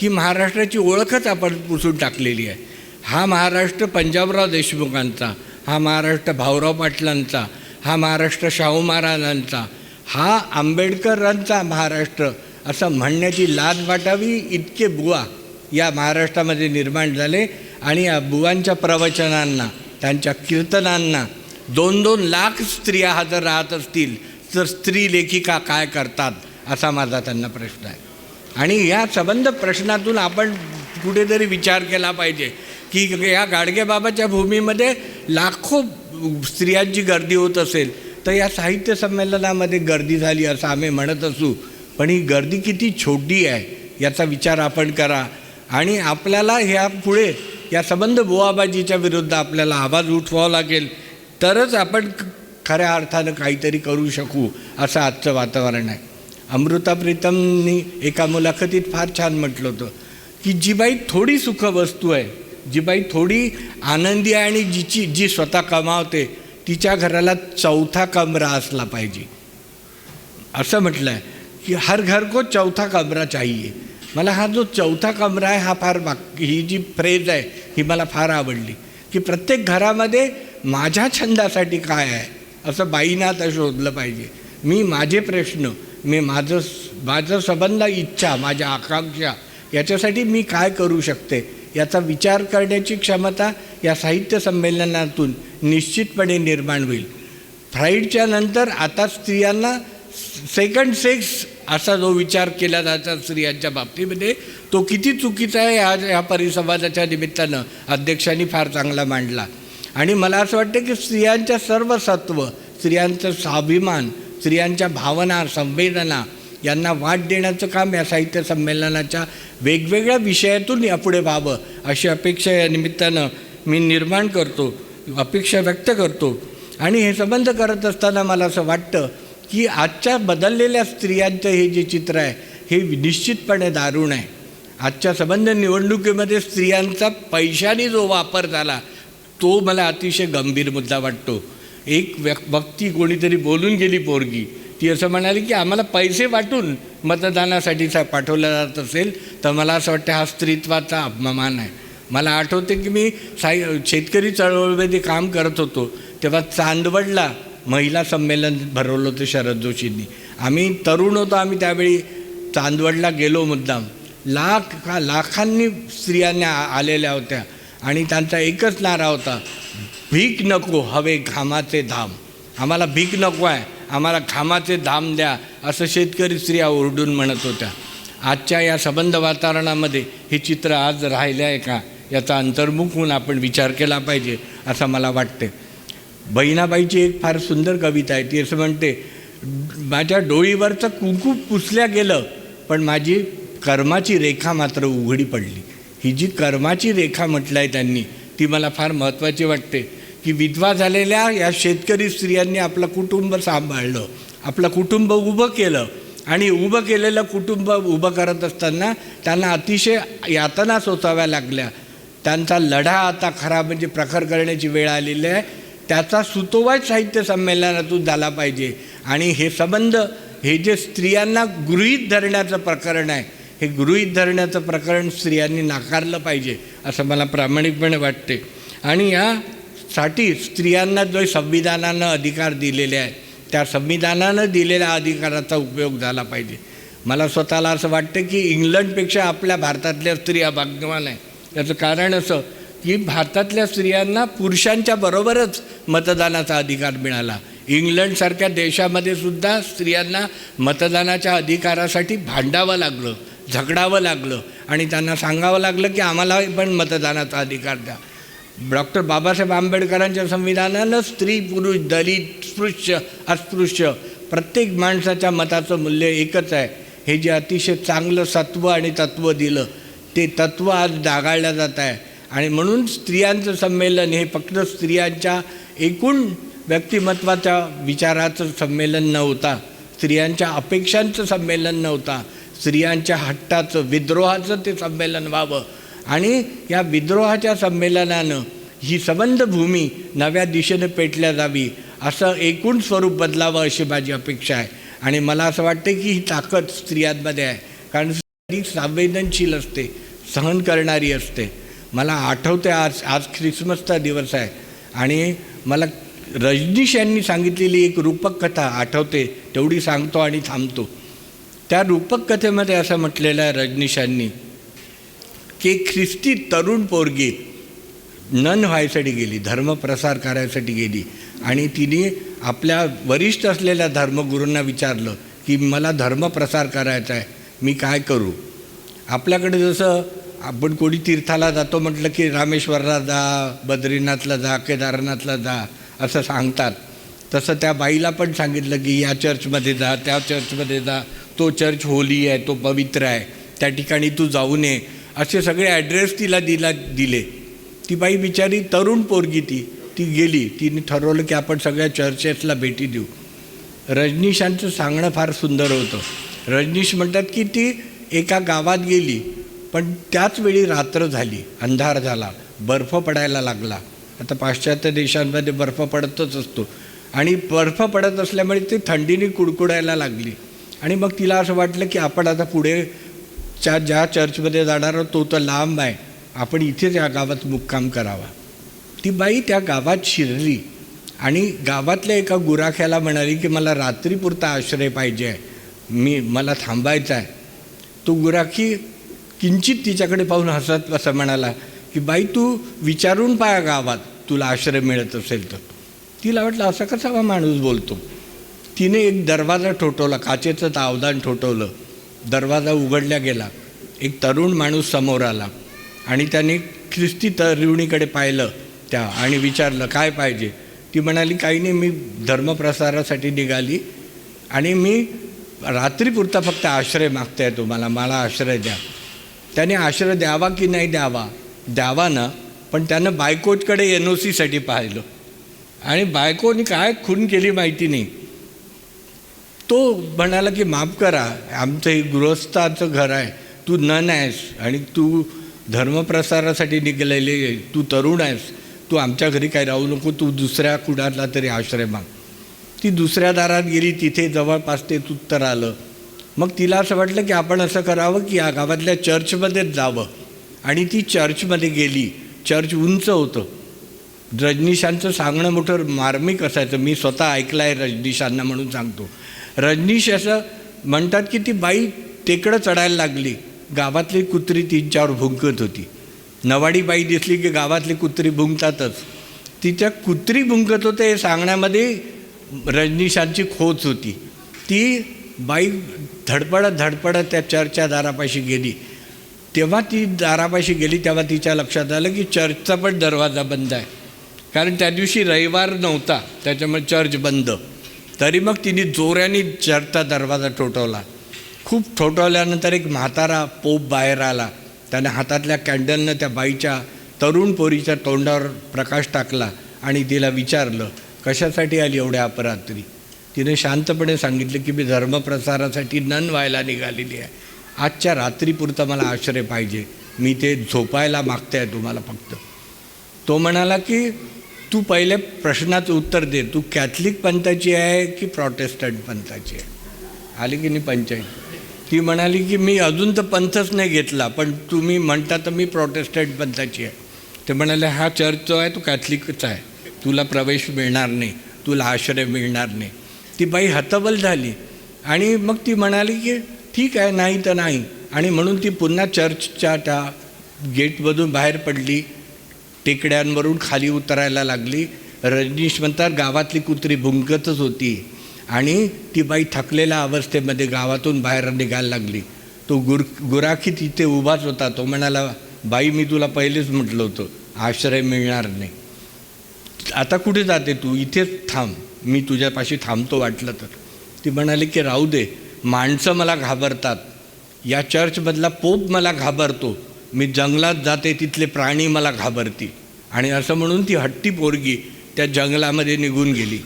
ही महाराष्ट्राची ओळखच आपण पुसून टाकलेली आहे. हा महाराष्ट्र पंजाबराव देशमुखांचा, हा महाराष्ट्र भाऊराव पाटलांचा, हा महाराष्ट्र शाहू महाराजांचा, हा आंबेडकरांचा महाराष्ट्र असं म्हणण्याची लाज वाटावी इतके बुवा या महाराष्ट्रामध्ये निर्माण झाले. आणि या बुवांच्या प्रवचनांना, त्यांच्या कीर्तनांना 2-2 लाख स्त्रिया हजर राहत असतील तर स्त्री लेखिका काय करतात असा माझा त्यांना प्रश्न आहे. आणि या संबंध प्रश्नातून आपण कुठेतरी विचार केला पाहिजे की या गाडगेबाबाच्या भूमीमध्ये लाखो स्त्रियांची गर्दी होत असेल तर या साहित्य संमेलनामध्ये गर्दी झाली असं आम्ही म्हणत असू, पण ही गर्दी किती छोटी आहे याचा विचार आपण करा. आणि आपल्याला ह्या पुढे या संबंध बुवाबाजीच्या विरुद्ध आपल्याला आवाज उठवावा लागेल, तरच आपण खऱ्या अर्थानं काहीतरी करू शकू असं आजचं वातावरण आहे. अमृता प्रीतमनी एका मुलाखतीत फार छान म्हटलं होतं की जी बाई थोडी सुखवस्तू आहे, जी बाई थोडी आनंदी आहे आणि जी स्वतः कमावते तिच्या घराला 4था कमरा असला पाहिजे असं म्हटलं आहे की हर घर को 4था कमरा चाहिए. मला हा जो 4था कमरा आहे हा फार ही जी फ्रेज आहे ही मला फार आवडली की प्रत्येक घरामध्ये माझ्या छंदासाठी काय आहे असं बाईनं आता शोधलं पाहिजे. मी माझे प्रश्न, माझं संबंध, इच्छा, माझ्या आकांक्षा याच्यासाठी मी काय करू शकते याचा विचार करण्याची क्षमता या साहित्य संमेलनातून निश्चितपणे निर्माण होईल. फ्राईडच्या नंतर आता स्त्रियांना सेकंड सेक्स असा जो विचार केला जाता स्त्रियांच्या बाबतीमध्ये तो किती चुकीचा आहे आज या परिसंवादाच्या निमित्तानं अध्यक्षांनी फार चांगला मांडला. आणि मला असं वाटतं की स्त्रियांच्या सर्व सत्व, स्त्रियांचं स्वाभिमान, स्त्रियांच्या भावना, संवेदना यांना वाट देण्याचं काम या साहित्य संमेलनाच्या वेगवेगळ्या विषयातून यापुढे व्हावं अशी अपेक्षा या निमित्तानं मी निर्माण करतो, अपेक्षा व्यक्त करतो. आणि हे संबंध करत असताना मला असं वाटतं की आजच्या बदललेल्या स्त्रियांचं हे जे चित्र आहे हे निश्चितपणे दारुण आहे. आजच्या संबंध निवडणुकीमध्ये स्त्रियांचा पैशाने जो वापर झाला तो मला अतिशय गंभीर मुद्दा वाटतो. एक व्यक्ती कोणीतरी बोलून गेली पोरगी, ती असं म्हणाली की आम्हाला पैसे वाटून मतदानासाठी पाठवलं जात असेल तर मला असं वाटतं हा स्त्रीत्वाचा अपमान आहे. मला आठवते की मी शेतकरी चळवळीमध्ये काम करत होतो तेव्हा चांदवडला महिला संमेलन भरवलं होतं शरद जोशींनी. आम्ही तरुण होतो, आम्ही त्यावेळी चांदवडला गेलो मुद्दाम. लाखांनी स्त्रियांना आलेल्या होत्या आणि त्यांचा एकच नारा होता, भीक नको हवे घामाचे धाम. आम्हाला भीक नको आहे, आम्हाला घामाचे धाम द्या असं शेतकरी स्त्रिया ओरडून म्हणत होत्या. आजच्या या संबंध वातावरणामध्ये हे चित्र आज राहिलं आहे का याचा अंतर्मुख होऊन आपण विचार केला पाहिजे असं मला वाटते. बहिणाबाईची एक फार सुंदर कविता आहे, ती असं म्हणते, माझ्या डोळीवरचं कुंकू पुसल्या गेलं पण माझी कर्माची रेखा मात्र उघडी पडली. ही जी कर्माची रेखा म्हटलं आहे त्यांनी ती मला फार महत्त्वाची वाटते की विधवा झालेल्या या शेतकरी स्त्रियांनी आपलं कुटुंब सांभाळलं, आपलं कुटुंब उभं केलं आणि उभं केलेलं कुटुंब उभं करत असताना त्यांना अतिशय यातना सोसाव्या लागल्या. त्यांचा लढा आता खरा म्हणजे प्रखर करण्याची वेळ आलेली आहे. त्याचा सुतोवाच साहित्य संमेलनातून झाला पाहिजे. आणि हे संबंध, हे जे स्त्रियांना गृहीत धरण्याचं प्रकरण आहे, हे गृहीत धरण्याचं प्रकरण स्त्रियांनी नाकारलं पाहिजे असं मला प्रामाणिकपणे वाटते. आणि यासाठी स्त्रियांना जो संविधानानं अधिकार दिलेले आहे त्या संविधानानं दिलेल्या अधिकाराचा उपयोग झाला पाहिजे. मला स्वतःला असं वाटतं की इंग्लंडपेक्षा आपल्या भारतातल्या स्त्रिया भाग्यवान आहे. याचं कारण असं की भारतातल्या स्त्रियांना पुरुषांच्या बरोबरच मतदानाचा अधिकार मिळाला. इंग्लंडसारख्या देशामध्ये सुद्धा स्त्रियांना मतदानाच्या अधिकारासाठी भांडावं लागलं. झगडावं लागलं आणि त्यांना सांगावं लागलं की आम्हाला पण मतदानाचा अधिकार द्या. डॉक्टर बाबासाहेब आंबेडकरांच्या संविधानानं स्त्री पुरुष दलित स्पृश्य अस्पृश्य प्रत्येक माणसाच्या मताचं मूल्य एकच आहे हे जे अतिशय चांगलं सत्व आणि तत्त्व दिलं ते तत्त्व आज डागाळलं जात आहे. आणि म्हणून स्त्रियांचं संमेलन हे फक्त स्त्रियांच्या एकूण व्यक्तिमत्वाच्या विचाराचं संमेलन नव्हता, स्त्रियांच्या अपेक्षांचं संमेलन नव्हता, स्त्रियांच्या हट्टाचं विद्रोहाचं ते संमेलन व्हावं. आणि या विद्रोहाच्या संमेलनानं ही सबंध भूमी नव्या दिशेनं पेटल्या जावी असं एकूण स्वरूप बदलावं अशी माझी अपेक्षा आहे. आणि मला असं वाटतं की ही ताकद स्त्रियांमध्ये आहे, कारण स्त्री संवेदनशील असते, सहन करणारी असते. मला आठवते आज ख्रिसमसचा दिवस आहे आणि मला रजनीश यांनी सांगितलेली एक रूपक कथा आठवते, तेवढी सांगतो आणि थांबतो. त्या रूपक कथेमध्ये असं म्हटलेलं आहे रजनीशांनी की ख्रिस्ती तरुण पोरगी नन व्हायसाठी गेली, धर्मप्रसार करायसाठी गेली आणि तिने आपल्या वरिष्ठ असलेल्या धर्मगुरूंना विचारलं की मला धर्मप्रसार करायचा आहे, मी काय करू. आपल्याकडे जसं आपण कोणी तीर्थाला जातो म्हटलं की रामेश्वरला जा, बद्रीनाथला जा, केदारनाथला जा असं सांगतात, तसं त्या बाईला पण सांगितलं की या चर्चमध्ये जा, त्या चर्चमध्ये जा, तो चर्च होली आहे, तो पवित्र आहे, त्या ठिकाणी तू जाऊ नये, असे सगळे ॲड्रेस तिला दिले. ती बाई बिचारी तरुण पोरगी ती गेली. तिने ठरवलं की आपण सगळ्या चर्चेसला भेटी देऊ. रजनीशांचं सांगणं फार सुंदर होतं. रजनीश म्हणतात की ती एका गावात गेली, पण त्याच वेळी रात्र झाली, अंधार झाला, बर्फ पडायला लागला. आता पाश्चात्य देशांमध्ये बर्फ पडतच असतो आणि बर्फ पडत असल्यामुळे ती थंडीने कुडकुडायला लागली. आणि मग तिला असं वाटलं की आपण आता पुढे ज्या चर्चमध्ये जाणार आहोत तो तर लांब आहे, आपण इथेच या गावात मुक्काम करावा. ती बाई त्या गावात शिरली आणि गावातल्या एका गुराख्याला म्हणाली की मला रात्रीपुरता आश्रय पाहिजे आहे, मला थांबायचं आहे. तो गुराखी किंचित तिच्याकडे पाहून हसत असं म्हणाला की बाई तू विचारून पाया गावात तुला आश्रय मिळत असेल तर. तिला वाटलं असं कसा हा माणूस बोलतो. तिने एक दरवाजा ठोठवला, काचेचं तावदान ठोठवलं, दरवाजा उघडला गेला. एक तरुण माणूस समोर आला आणि त्याने ख्रिस्ती तरुणीकडे पाहिलं त्या आणि विचारलं काय पाहिजे. ती म्हणाली काही नाही, मी धर्मप्रसारासाठी निघाली आणि मी रात्रीपुरता फक्त आश्रय मागते आहे तुम्हाला, मला आश्रय द्या. त्याने आश्रय द्यावा की नाही द्यावा ना, पण त्यानं बायकोकडे NOC साठी पाहिलं आणि बायकोनी काय खून केली माहिती नाही. तो म्हणाला की माफ करा, आमचं हे गृहस्थाचं घर आहे, तू नन आहेस आणि तू धर्मप्रसारासाठी निघालेली, तू तरुण आहेस, तू आमच्या घरी काय राहू नको, तू दुसऱ्या कुणाला तरी आश्रय माग. ती दुसऱ्या दारात गेली, तिथे जवळपास ते उत्तर आलं. मग तिला असं वाटलं की आपण असं करावं की या गावातल्या चर्चमध्येच जावं आणि ती चर्चमध्ये गेली. चर्च उंच होतं. रजनीशांचं सांगणं मोठं मार्मिक असायचं, मी स्वतः ऐकलं आहे रजनीशांना म्हणून सांगतो. रजनीश असं म्हणतात की ती बाई टेकडं चढायला लागली, गावातली कुत्री तिच्यावर भुंकत होती. नवाडी बाई दिसली की गावातली कुत्री भुंकतातच. तिच्या कुत्री भुंकत होते हे सांगण्यामध्ये रजनीशांची खोच होती. ती बाई धडपडत त्या चर्चच्या दारापाशी गेली. तेव्हा ती दारापाशी गेली तेव्हा तिच्या लक्षात आलं की चर्चचा पण दरवाजा बंद आहे, कारण त्या दिवशी रविवार नव्हता, त्याच्यामुळे चर्च बंद. तरी मग तिने जोऱ्याने चर्चचा दरवाजा ठोठवला. खूप ठोठवल्यानंतर एक म्हातारा पोप बाहेर आला. त्याने हातातल्या कॅन्डलनं त्या बाईच्या तरुण पोरीच्या तोंडावर प्रकाश टाकला आणि तिला विचारलं कशासाठी आली एवढ्या अपरात्री. तिने शांतपणे सांगितलं की मी धर्मप्रसारासाठी नन व्हायला निघालेली आहे, आजच्या रात्रीपुरता मला आश्रय पाहिजे, मी ते झोपायला मागते आहे तुम्हाला फक्त. तो म्हणाला की तू पहिले प्रश्नाचं उत्तर दे, तू कॅथलिक पंथाची आहे की प्रॉटेस्टंट पंथाची आहे. आली की नाही पंचायत. ती म्हणाली की मी अजून तर पंथच नाही घेतला, पण तुम्ही म्हणता तर मी प्रॉटेस्टंट पंथाची आहे. ते म्हणाले हा चर्च जो आहे तो कॅथलिकच आहे, तुला प्रवेश मिळणार नाही, तुला आश्रय मिळणार नाही. ती बाई हतबल झाली आणि मग ती म्हणाली की ठीक आहे, नाही तर नाही. आणि म्हणून ती पुन्हा चर्चच्या त्या गेटमधून बाहेर पडली, टेकड्यांवरून खाली उतरायला लागली. रजनीश म्हणतात गावातली कुत्री भुंकतच होती आणि ती बाई थकलेल्या अवस्थेमध्ये गावातून बाहेर निघायला लागली. तो गुराखी तिथे उभाच होता. तो म्हणाला, बाई मी तुला पहिलेच म्हटलं होतं आश्रय मिळणार नाही, आता कुठे जाते तू, इथेच थांब, मी तुझ्यापाशी थांबतो वाटलं तर. ती म्हणाली की राहू दे, माणसं मला घाबरतात, या चर्चमधला पोप मला घाबरतो, मी जंगलात जाते तिथले प्राणी मला घाबरतील. आणि असं म्हणून ती हट्टी पोरगी त्या जंगलामध्ये निघून गेली.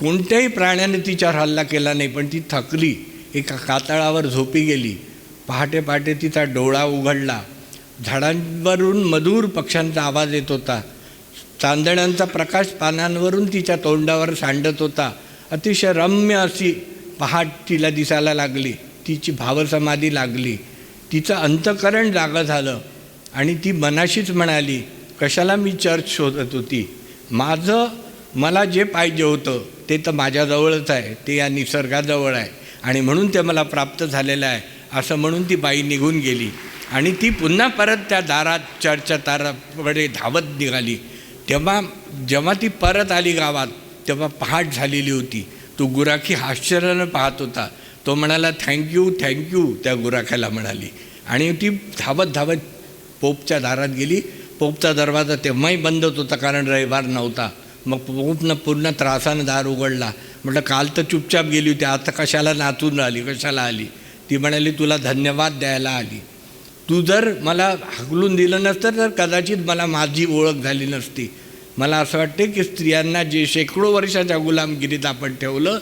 कोणत्याही प्राण्याने तिच्यावर हल्ला केला नाही, पण ती थकली, एका कातळावर झोपी गेली. पहाटे पहाटे तिचा डोळा उघडला, झाडांवरून मधुर पक्ष्यांचा आवाज येत होता, चांदण्यांचा प्रकाश पानांवरून तिच्या तोंडावर सांडत होता. अतिशय रम्य अशी पहाट तिला दिसायला लागली, तिची भावसमाधी लागली, तिचं अंतःकरण जागं झालं. आणि ती मनाशीच म्हणाली, कशाला मी चर्च शोधत होती, मला जे पाहिजे होतं ते तर माझ्याजवळच आहे, ते या निसर्गाजवळ आहे आणि म्हणून ते मला प्राप्त झालेलं आहे. असं म्हणून ती बाई निघून गेली आणि ती पुन्हा परत त्या दारात चर्चच्या दाराकडे धावत निघाली. जेव्हा ती परत आली गावात, तेव्हा पहाट झालेली होती. तो गुराखी आश्चर्यानं पाहत होता. तो म्हणाला, थँक्यू त्या गुराख्याला म्हणाली. आणि ती धावत पोपच्या दारात गेली. पोपचा दरवाजा तेव्हाही बंदच होता, कारण रविवार नव्हता. मग पोपनं पूर्ण त्रासानं दार उघडला. म्हटलं, काल तर चुपचाप गेली होती, आता कशाला नाचून राहिली, कशाला आली? ती म्हणाली, तुला धन्यवाद द्यायला आली. तू जर मला हाकलून दिलं नसतं तर कदाचित मला माझी ओळख झाली नसती. मला असं वाटते की स्त्रियांना जे शेकडो वर्षाच्या गुलामगिरीत आपण ठेवलं,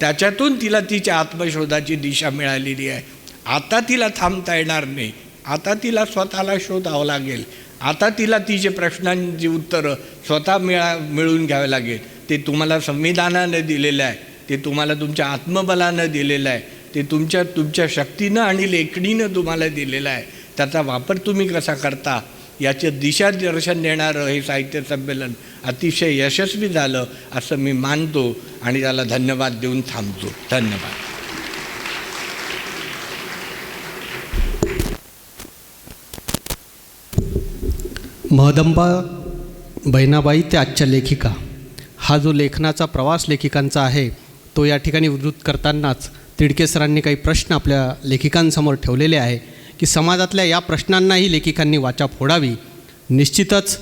त्याच्यातून तिला तिच्या आत्मशोधाची दिशा मिळालेली आहे. आता तिला थांबता येणार नाही, आता तिला स्वतःला शोधावं लागेल, आता तिला तिचे प्रश्नांची उत्तरं स्वतः मिळवून घ्यावे लागेल. ते तुम्हाला संविधानानं दिलेलं आहे, ते तुम्हाला तुमच्या आत्मबलानं दिलेलं आहे, ते तुमच्या शक्तीनं आणि लेखणीनं तुम्हाला दिलेलं आहे. त्याचा वापर तुम्ही कसा करता याचं दिशादर्शन देणारं हे साहित्य संमेलन अतिशय यशस्वी झालं असं मी मानतो आणि त्याला धन्यवाद देऊन थांबतो. धन्यवाद. महदंबा बहिणाबाई ते आजच्या लेखिका, हा जो लेखनाचा प्रवास लेखिकांचा आहे तो या ठिकाणी उद्धृत करतानाच तिडके सरांनी काही प्रश्न आपल्या लेखिकांसमोर ठेवलेले आहे की समाजातल्या या प्रश्नांनाही लेखिकांनी वाचा फोडावी. निश्चितच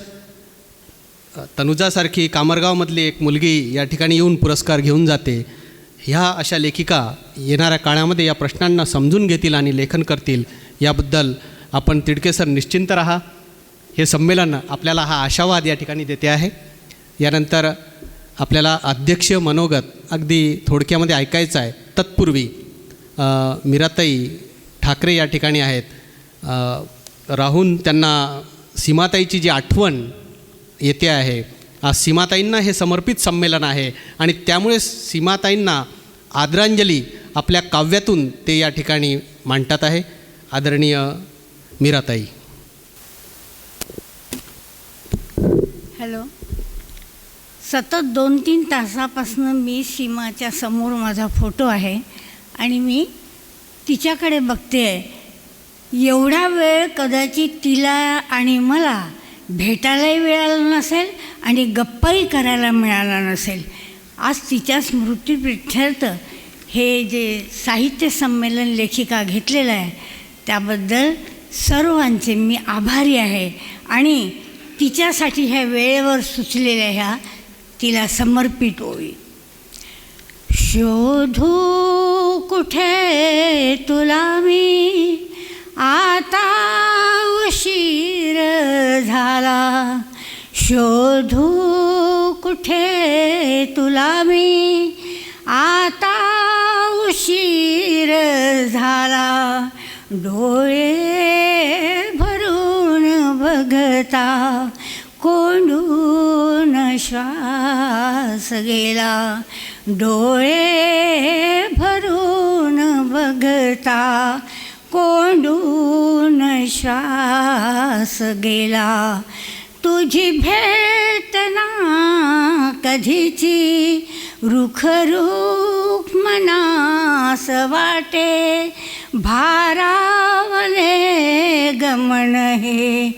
तनुजासारखी कामरगावमधली एक मुलगी या ठिकाणी येऊन पुरस्कार घेऊन जाते. ह्या अशा लेखिका येणाऱ्या काळामध्ये या प्रश्नांना समजून घेतील आणि लेखन करतील, याबद्दल आपण तिडके सर निश्चिंत राहा. हे संमेलन आपल्याला हा आशावाद या ठिकाणी देते आहे. यानंतर आपल्याला अध्यक्ष मनोगत अगदी थोडक्यामध्ये ऐकायचं आहे. तत्पूर्वी मीराताई ठाकरे या ठिकाणी आहेत. राहून त्यांना सीमाताईची जी आठवण येते आहे, आज सीमाताईंना हे समर्पित संमेलन आहे आणि त्यामुळे सीमाताईंना आदरांजली आपल्या काव्यातून ते या ठिकाणी मांडतात आहे. आदरणीय मीराताई. हॅलो. सतत 2-3 तासापासून मी सीमाच्या समोर माझा फोटो आहे आणि मी तिच्याकडे बघते आहे. एवढा वेळ कदाचित तिला आणि मला भेटायलाही मिळाला नसेल आणि गप्पाही करायला मिळाला नसेल. आज तिच्या स्मृतिप्रित्यर्थ हे जे साहित्य संमेलन लेखिका घेतलेलं आहे त्याबद्दल सर्वांचे मी आभारी आहे आणि तिच्यासाठी ह्या वेळेवर सुचलेल्या ह्या तिला समर्पित ओळी. शोधू कुठे तुला मी आता उशीर झाला, शोधू कुठे तुला मी आता उशीर झाला. डोळे भरून बघता कोंडून श्वास गेला, डोळे भरून बघता कोंडून श्वास गेला. तुझी भेट ना कधीची रुखरुख मनास वाटे, भारावले गमन हे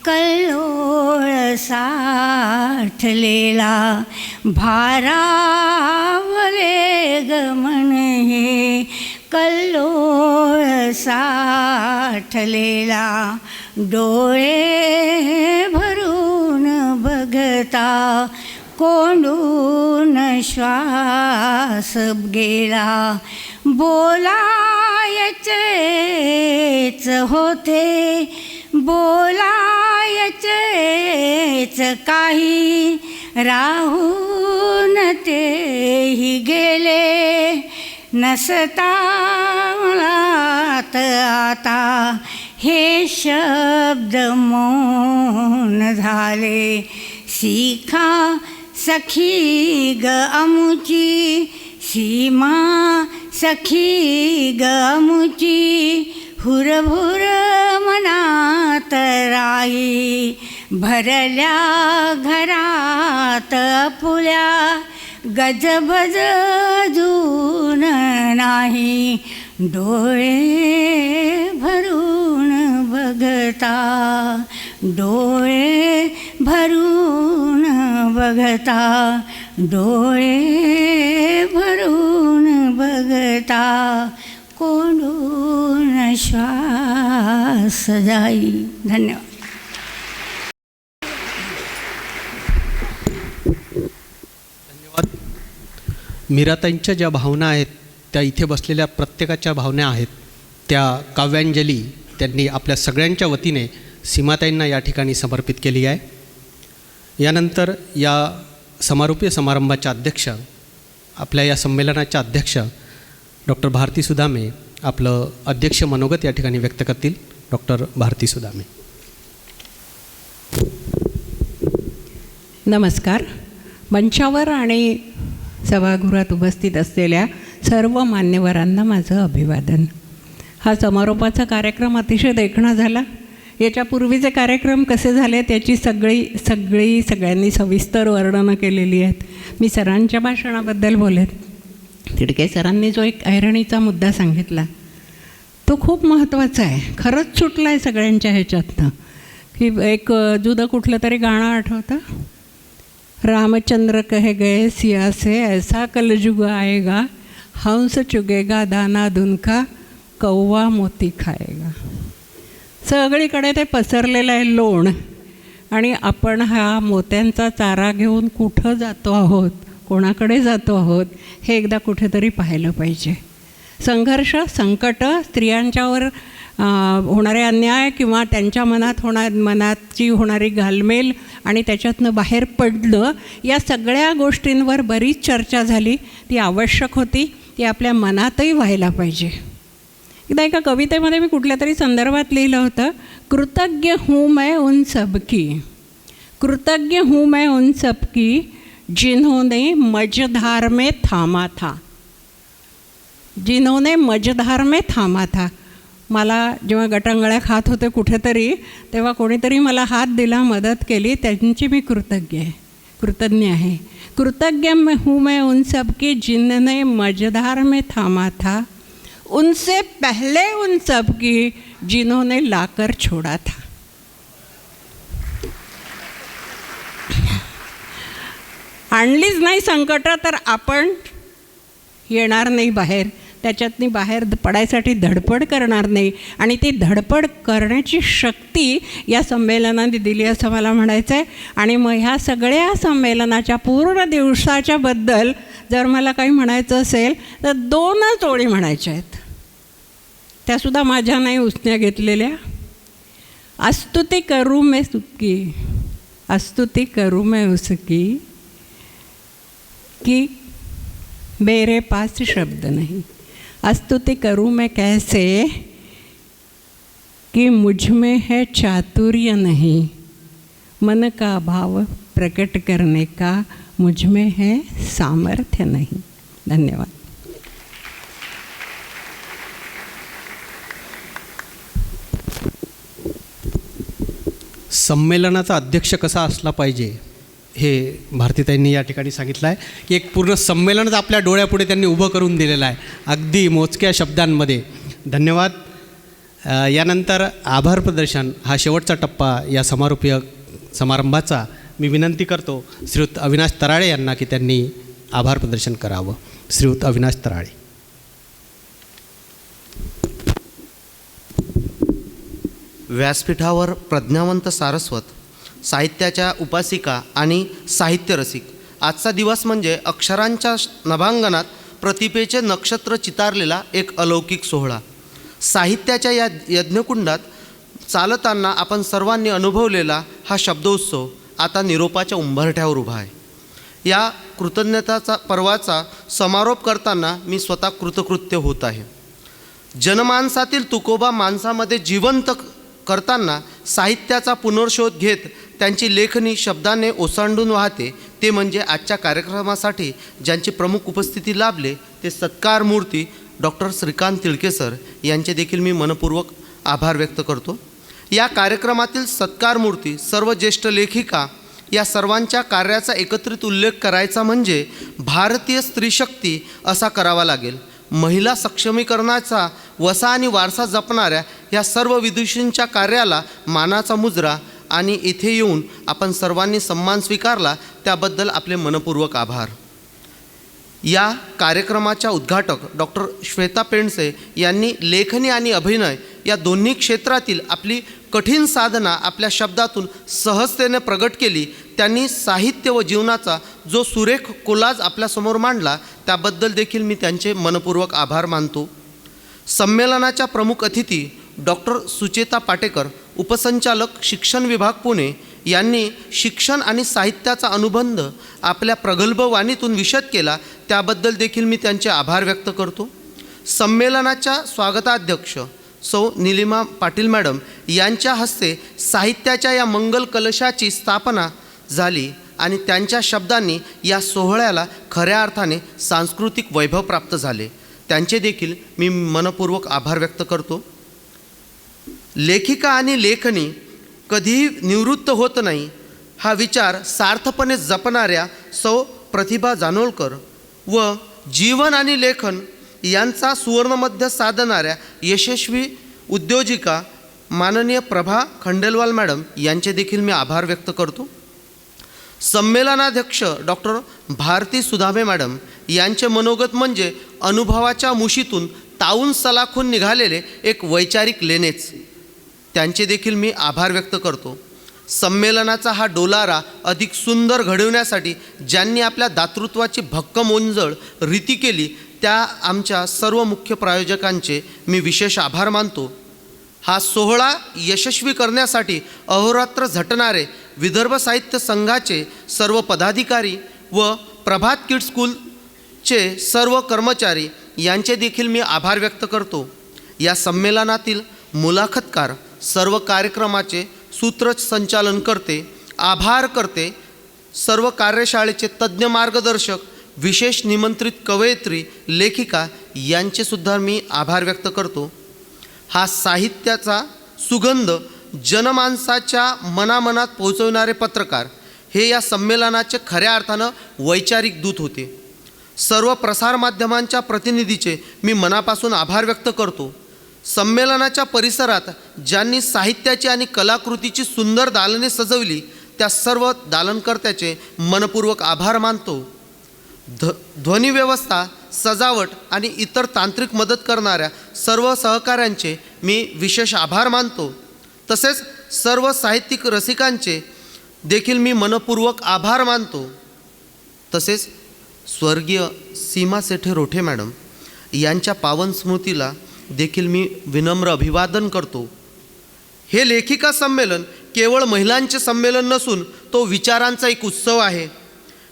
कल्लोळ साठलेला, भारावले गमन हे कल्लोळ साठलेला डोळे भरून बघता कोंडून श्वास गेला बोलायचेच होते बोलायचेच काही राहून तेही गेले नसता मुळात आता हे शब्द मौन झाले शिखा सखी ग अमुची सीमा सखी ग अमुची हुरभुर मनात राही भरल्या घरात फुल्या गजबज जून नाही डोळे भरून बघता डोळे भरून बघता डोळे भरून बघता कोंडून श्वास जाई. धन्यवाद. मीराताईंच्या ज्या भावना आहेत त्या इथे बसलेल्या प्रत्येकाच्या भावना आहेत. त्या काव्यांजली त्यांनी आपल्या सगळ्यांच्या वतीने सीमाताईंना या ठिकाणी समर्पित केली आहे. यानंतर या समारोपीय समारंभाच्या अध्यक्ष आपल्या या संमेलनाच्या अध्यक्ष डॉक्टर भारती सुदामे आपलं अध्यक्ष मनोगत या ठिकाणी व्यक्त करतील. डॉक्टर भारती सुदामे. नमस्कार. मंचावर आणि सभागृहात उपस्थित असलेल्या सर्व मान्यवरांना माझं अभिवादन. हा समारोपाचा कार्यक्रम अतिशय देखणा झाला. याच्यापूर्वीचे कार्यक्रम कसे झाले त्याची सगळ्यांनी सविस्तर वर्णनं केलेली आहेत. मी सरांच्या भाषणाबद्दल बोलेत. तिडके सरांनी जो एक ऐरणीचा मुद्दा सांगितला तो खूप महत्त्वाचा आहे. खरंच सुटला आहे सगळ्यांच्या ह्याच्यातनं की एक जुदं कुठलं तरी गाणं आठवतं. रामचंद्र कहे गए सिया से ऐसा कलयुग आएगा हंस चुगेगा दाना दुनका कौवा मोती खाएगा. सगळीकडे ते पसरलेलं आहे लोण आणि आपण हा मोत्यांचा चारा घेऊन कुठं जातो आहोत कोणाकडे जातो आहोत हे एकदा कुठेतरी पाहिलं पाहिजे. संघर्ष संकट स्त्रियांच्यावर होणारे अन्याय किंवा त्यांच्या मनाची होणारी घालमेल आणि त्याच्यातनं बाहेर पडलं या सगळ्या गोष्टींवर बरीच चर्चा झाली. ती आवश्यक होती. ती आपल्या मनातही व्हायला पाहिजे. एकदा एका कवितेमध्ये मी कुठल्या तरी संदर्भात लिहिलं होतं कृतज्ञ हूँ मैं उन सब की कृतज्ञ हूँ मैं उन सब की जिन्होंने मझधार में थामा था जिन्होंने मझधार में थामा था. मला जेव्हा गटांगळ्या खात होते कुठेतरी तेव्हा कोणीतरी मला हात दिला मदत केली त्यांची मी कृतज्ञ आहे. कृतज्ञ हूँ मैं उन सब की जिन्होंने मझधार में थामा था उनसे पहले उन सब की जिन्होंने लाकर छोड़ा था. आणलीच नाही संकट तर आपण येणार नाही बाहेर. त्याच्यातनी बाहेर पडायसाठी धडपड करणार नाही आणि ती धडपड करण्याची शक्ती या संमेलनाने दिली असं मला म्हणायचं आहे. आणि मग ह्या सगळ्या संमेलनाच्या पूर्ण दिवसाच्या बद्दल जर मला काही म्हणायचं असेल तर 2च ओळी म्हणायच्या आहेत. त्यासुद्धा माझ्या नाही उसण्या घेतलेल्या. स्तुति करूँ मैं उसकी स्तुति करूँ मैं उसकी कि मेरे पास शब्द नहीं. स्तुति करूँ मैं कैसे कि मुझ में है चातुर्य नहीं. मन का भाव प्रकट करने का मुझ में है सामर्थ्य नहीं. धन्यवाद. संमेलनाचा अध्यक्ष कसा असला पाहिजे हे भारतीताईंनी या ठिकाणी सांगितलं आहे की एक पूर्ण संमेलनच आपल्या डोळ्यापुढे त्यांनी उभं करून दिलेलं आहे अगदी मोजक्या शब्दांमध्ये. धन्यवाद. यानंतर आभार प्रदर्शन हा शेवटचा टप्पा या समारोपीय समारंभाचा. मी विनंती करतो श्रीयुत अविनाश तराळे यांना की त्यांनी आभार प्रदर्शन करावं. श्रीयुत अविनाश तराळे. व्यासपीठावर प्रज्ञावंत सारस्वत, साहित्याच्या उपासिका आणि साहित्यरसिक, आजचा दिवस म्हणजे अक्षरांच्या नभांगणात प्रतिभेचे नक्षत्र चितारलेला एक अलौकिक सोहळा. साहित्याच्या या यज्ञकुंडात चालताना आपण सर्वांनी अनुभवलेला हा शब्दोत्सव आता निरोपाच्या उंबरठ्यावर उभा आहे. या कृतज्ञताचा पर्वाचा समारोप करताना मी स्वतः कृतकृत्य होत आहे. जनमानसातील तुकोबा माणसामध्ये जिवंत करताना साहित्याचा पुनर्शोध घेत त्यांची लेखणी शब्दाने ओसांडून वाहते. ते म्हणजे आजच्या कार्यक्रमासाठी ज्यांची प्रमुख उपस्थिती लाभले ते सत्कार मूर्ती डॉक्टर श्रीकांत तिळके सर यांचे देखील मी मनपूर्वक आभार व्यक्त करतो. या कार्यक्रमातील सत्कार मूर्ती सर्व ज्येष्ठ लेखिका या सर्वांच्या कार्याचा एकत्रित उल्लेख करायचा म्हणजे भारतीय स्त्रीशक्ती असा करावा लागेल. महिला सक्षमीकरणाचा वसा आणि वारसा जपणाऱ्या या सर्व विदुषींच्या कार्याला मानाचा मुजरा आणि इथे येऊन आपण सर्वांनी सन्मान स्वीकारला त्याबद्दल आपले मनपूर्वक आभार. या कार्यक्रमाच्या उद्घाटक डॉक्टर श्वेता पेंडसे यांनी लेखनी आणि अभिनय या दोन्ही क्षेत्रातील आपली कठीण साधना आपल्या शब्दातून सहजतेने प्रगट केली. त्यांनी साहित्य व जीवनाचा जो सुरेख कोलाज आपल्यासमोर मांडला त्याबद्दल देखील मी त्यांचे मनपूर्वक आभार मानतो. संमेलनाच्या प्रमुख अतिथी डॉक्टर सुचेता पाटेकर, उपसंचालक शिक्षण विभाग पुणे यांनी शिक्षण आणि साहित्याचा अनुबंध आपल्या प्रगल्भ वाणीतून विशद केला त्याबद्दल देखील मी त्यांचे आभार व्यक्त करतो. संमेलनाच्या स्वागताध्यक्ष सौ निलिमा पाटील मॅडम यांच्या हस्ते साहित्याच्या या मंगल कलशाची स्थापना झाली आणि त्यांच्या शब्दांनी या सोहळ्याला खऱ्या अर्थाने सांस्कृतिक वैभव प्राप्त झाले. त्यांचे देखील मी मनपूर्वक आभार व्यक्त करतो. लेखिका आणि लेखनी कधीही निवृत्त होत नाही हा विचार सार्थपणे जपणाऱ्या सौ प्रतिभा जानोलकर व जीवन आणि लेखन यांचा सुवर्णमध्य साधणाऱ्या यशस्वी उद्योजिका माननीय प्रभा खंडेलवाल मॅडम यांचे देखील मी आभार व्यक्त करतो. संमेलनाध्यक्ष डॉक्टर भारती सुधामे मॅडम यांचे मनोगत म्हणजे अनुभवाच्या मुशीतून तावून सलाखून निघालेले एक वैचारिक लेणेच. त्यांचे देखील मी आभार व्यक्त करतो. संमेलनाचा हा डोलारा अधिक सुंदर घडवण्यासाठी ज्यांनी आपल्या दातृत्वाची भक्कम ओंजळ रीती केली त्या आमच्या सर्व मुख्य प्रायोजकांचे मी विशेष आभार मानतो. हा सोहळा यशस्वी करण्यासाठी अहोरात्र झटणारे विदर्भ साहित्य संघाचे सर्व पदाधिकारी व प्रभात किड्स स्कूलचे सर्व कर्मचारी यांचे देखील मी आभार व्यक्त करतो. या संमेलनातील मुलाखतकार, सर्व कार्यक्रमाचे सूत्रसंचालन करते, आभार करते, सर्व कार्यशाळेचे तज्ज्ञ मार्गदर्शक, विशेष निमंत्रित कवयित्री, लेखिका यांचेसुद्धा मी आभार व्यक्त करतो. हा साहित्याचा सुगंध जनमानसाच्या मनामनात पोहोचवणारे पत्रकार हे या संमेलनाचे खऱ्या अर्थानं वैचारिक दूत होते. सर्व प्रसारमाध्यमांच्या प्रतिनिधीचे मी मनापासून आभार व्यक्त करतो. संमेलनाच्या परिसरात ज्यांनी साहित्याची आणि कलाकृतीची सुंदर दालने सजवली त्या सर्व दालनकर्त्याचे मनपूर्वक आभार मानतो. ध्वनिव्यवस्था, सजावट आणि इतर तांत्रिक मदत करणाऱ्या सर्व सहकाऱ्यांचे मी विशेष आभार मानतो. तसेच सर्व साहित्यिक रसिकांचे देखील मी मनपूर्वक आभार मानतो. तसेच स्वर्गीय सीमा सेठे रोठे मॅडम यांच्या पावन स्मृतीला देखील मी विनम्र अभिवादन करतो. हे लेखिका संमेलन केवळ महिलांचे संमेलन नसून तो विचारांचा एक उत्सव आहे.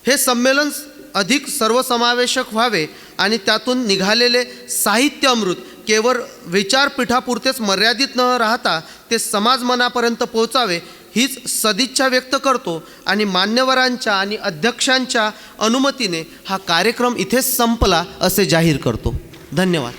हे संमेलन अधिक सर्वसमावेशक व्हावे आणि त्यातून निघालेले साहित्य अमृत केवळ विचारपीठापुरतेच मर्यादित न राहता ते समाज मनापर्यंत पोहोचावे हीच सदिच्छा व्यक्त करतो आणि मान्यवरांच्या आणि अध्यक्षांच्या अनुमतीने हा कार्यक्रम इथेच संपला असे जाहीर करतो. धन्यवाद.